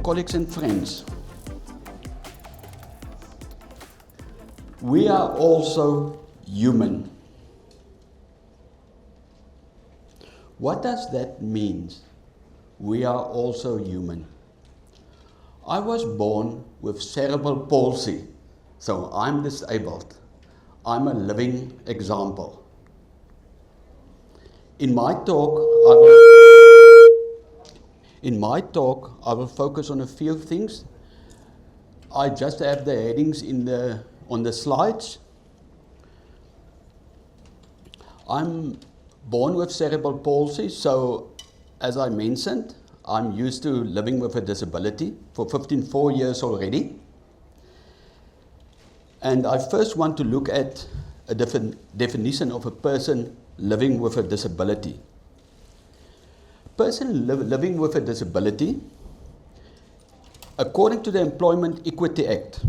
Colleagues and friends, we are also human. What does that mean? We are also human. I was born with cerebral palsy, so I'm disabled. I'm a living example. In my talk, I will focus on a few things. I just have the headings on the slides. I'm born with cerebral palsy, so as I mentioned, I'm used to living with a disability for 4 years already. And I first want to look at a definition of a person living with a disability. Person living with a disability, according to the Employment Equity Act,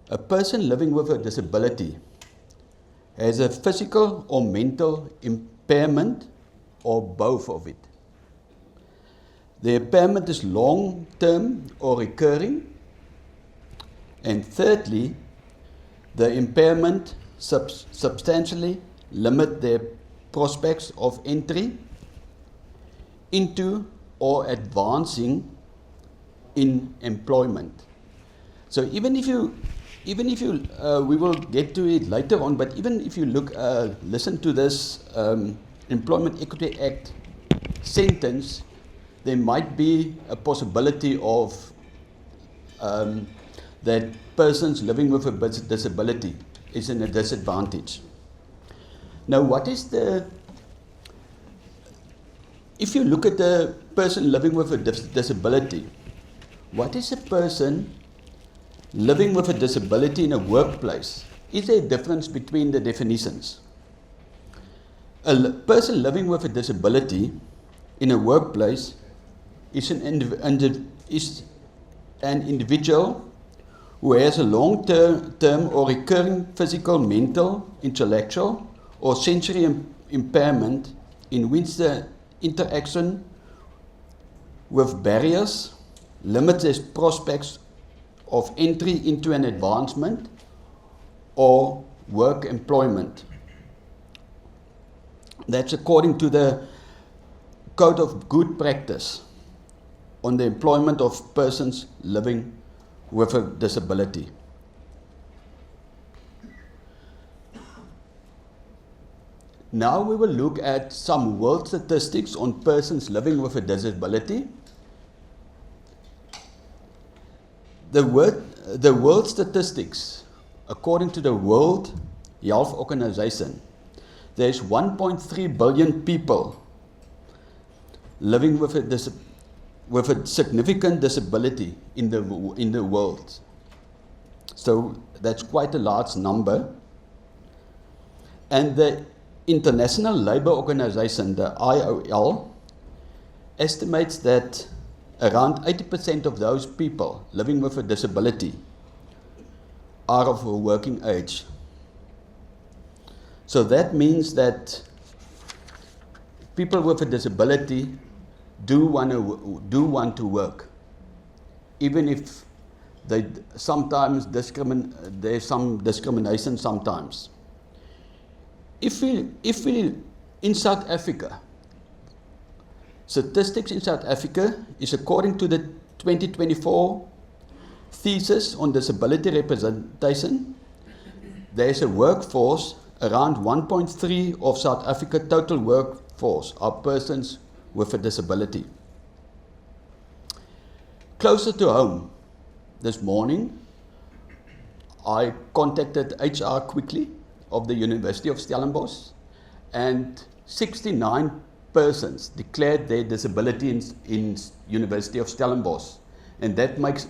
a person living with a disability has a physical or mental impairment or both of it. The impairment is long-term or recurring. And thirdly, the impairment substantially limit their prospects of entry into or advancing in employment. So even if you, we will get to it later on, but even if you listen to this Employment Equity Act sentence, there might be a possibility of that persons living with a disability is in a disadvantage. Now, if you look at the person living with a disability, what is a person living with a disability in a workplace? Is there a difference between the definitions? A person living with a disability in a workplace is an individual who has a long-term or recurring physical, mental, intellectual, or sensory impairment in which the interaction with barriers limits its prospects of entry into an advancement or work employment. That's according to the Code of Good Practice on the employment of persons living with a disability. Now we will look at some world statistics on persons living with a disability. The world statistics, according to the World Health Organization, there's 1.3 billion people living with a significant disability in the world. So that's quite a large number. And the International Labour Organization, the ILO, estimates that around 80% of those people living with a disability are of a working age. So that means that people with a disability do want to work, even if they sometimes there's some discrimination sometimes. If we in South Africa, statistics in South Africa is according to the 2024 thesis on disability representation, there is a workforce around 1.3 of South Africa total workforce are persons with a disability. Closer to home, this morning, I contacted HR quickly of the University of Stellenbosch, and 69 persons declared their disability in University of Stellenbosch, and that makes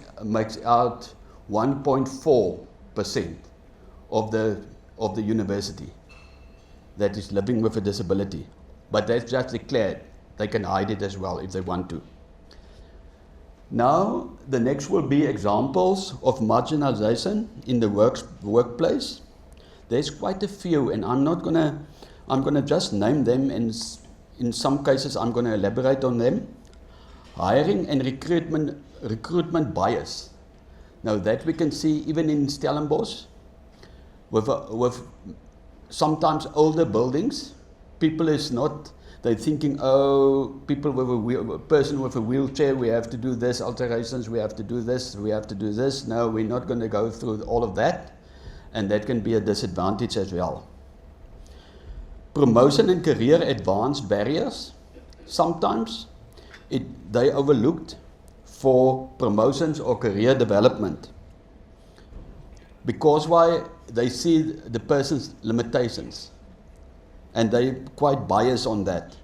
out 1.4% of the university that is living with a disability. But that's just declared. They can hide it as well if they want to. Now, the next will be examples of marginalization in the workplace. There's quite a few, and I'm gonna just name them, and in some cases I'm gonna elaborate on them. Hiring and recruitment bias. Now that we can see even in Stellenbosch, with sometimes older buildings, people is not. They're thinking, oh, people with a person with a wheelchair, we have to do this, alterations, we have to do this, we have to do this. No, we're not going to go through all of that, and that can be a disadvantage as well. Promotion and career advance barriers. Sometimes they overlooked for promotions or career development. Because why? They see the person's limitations. And they're quite biased on that.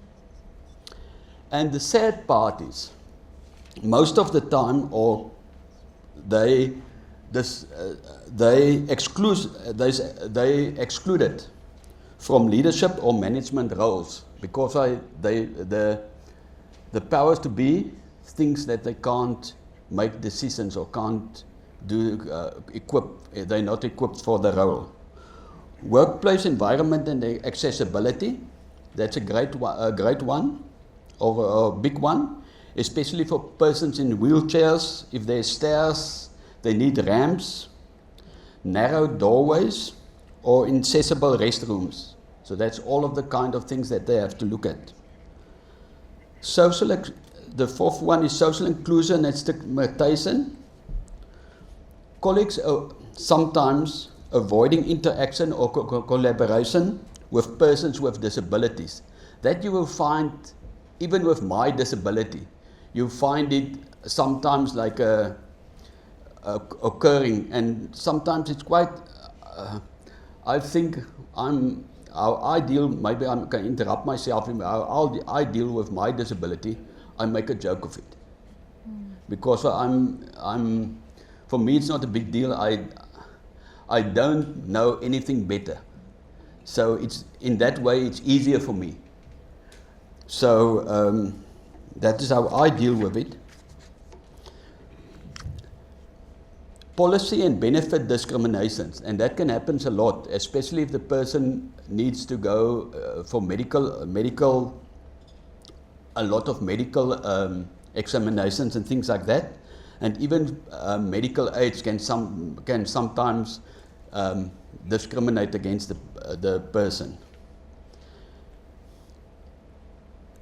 And the sad part is, most of the time, or they excluded from leadership or management roles because the powers to be thinks that they can't make decisions or can't they're not equipped for the role. Workplace environment and accessibility, that's a great one, or a big one, especially for persons in wheelchairs. If there's stairs, they need ramps, narrow doorways, or inaccessible restrooms. So that's all of the kind of things that they have to look at. The fourth one is social inclusion and stigmatization. Colleagues are sometimes avoiding interaction or collaboration with persons with disabilities. That you will find, even with my disability, you find it sometimes like occurring, and sometimes it's quite, I think how I deal, maybe I can interrupt myself, how I deal with my disability, I make a joke of it. Because for me it's not a big deal. I don't know anything better. So it's in that way it's easier for me. So that is how I deal with it. Policy and benefit discriminations, and that can happen a lot, especially if the person needs to go for a lot of medical examinations and things like that. And even medical aids can sometimes discriminate against the person.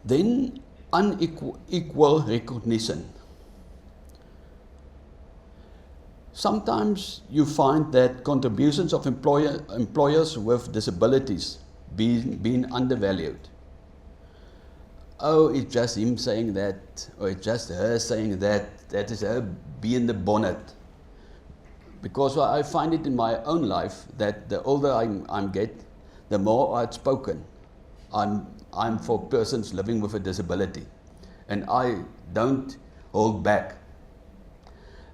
Then unequal recognition. Sometimes you find that contributions of employers with disabilities being undervalued. Oh, it's just him saying that, or it's just her saying that. That is her being the bonnet. Because I find it in my own life that the older I get, the more outspoken I'm for persons living with a disability. And I don't hold back.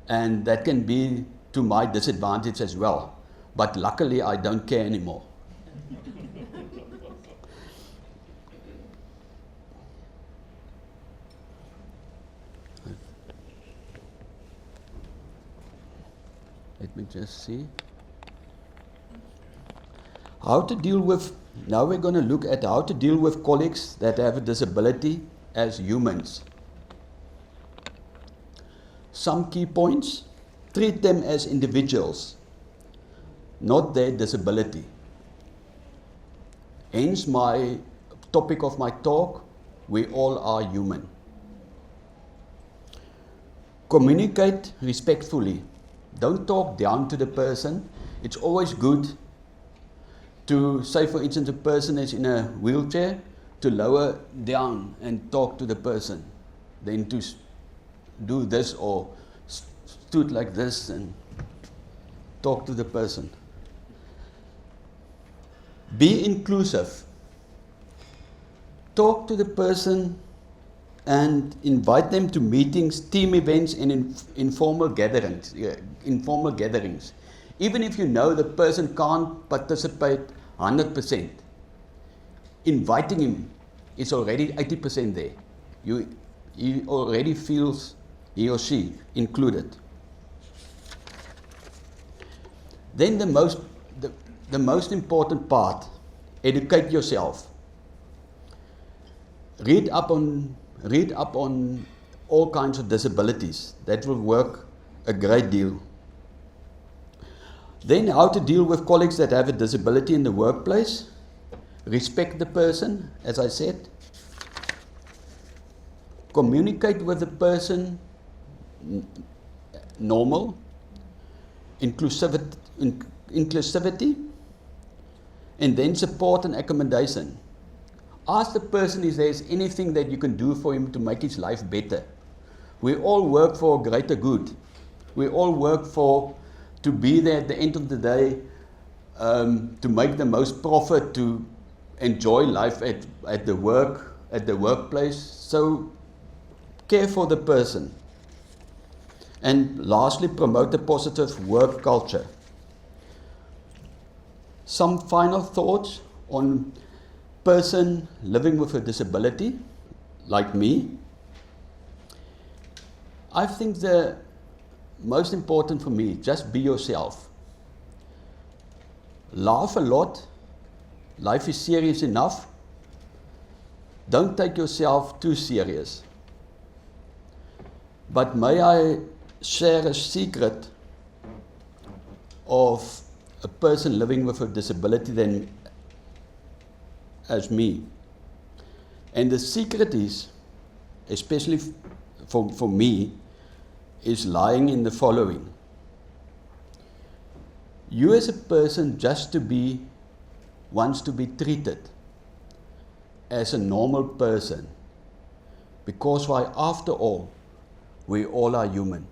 And that can be to my disadvantage as well. But luckily I don't care anymore. Let me just see. How to deal with, now we're going to look at how to deal with colleagues that have a disability as humans. Some key points: treat them as individuals, not their disability. Hence my topic of my talk, we all are human. Communicate respectfully. Don't talk down to the person. It's always good to say, for instance, a person is in a wheelchair, to lower down and talk to the person, then to do this or stood like this and talk to the person. Be inclusive. Talk to the person and invite them to meetings, team events, and informal gatherings. Even if you know the person can't participate 100%, inviting him is already 80% there. He already feels he or she included. Then the most important part, educate yourself. Read up on all kinds of disabilities. That will work a great deal. Then how to deal with colleagues that have a disability in the workplace. Respect the person, as I said. Communicate with the person normal. Inclusivity. And then support and accommodation. Ask the person if there's anything that you can do for him to make his life better. We all work for a greater good. We all work to be there at the end of the day, to make the most profit, to enjoy life at the workplace. So care for the person. And lastly, promote a positive work culture. Some final thoughts on person living with a disability, like me. I think the most important for me, just be yourself. Laugh a lot. Life is serious enough. Don't take yourself too serious. But may I share a secret of a person living with a disability than as me. And the secret is, especially for me, is lying in the following. You as a person wants to be treated as a normal person, because why, after all, we all are human.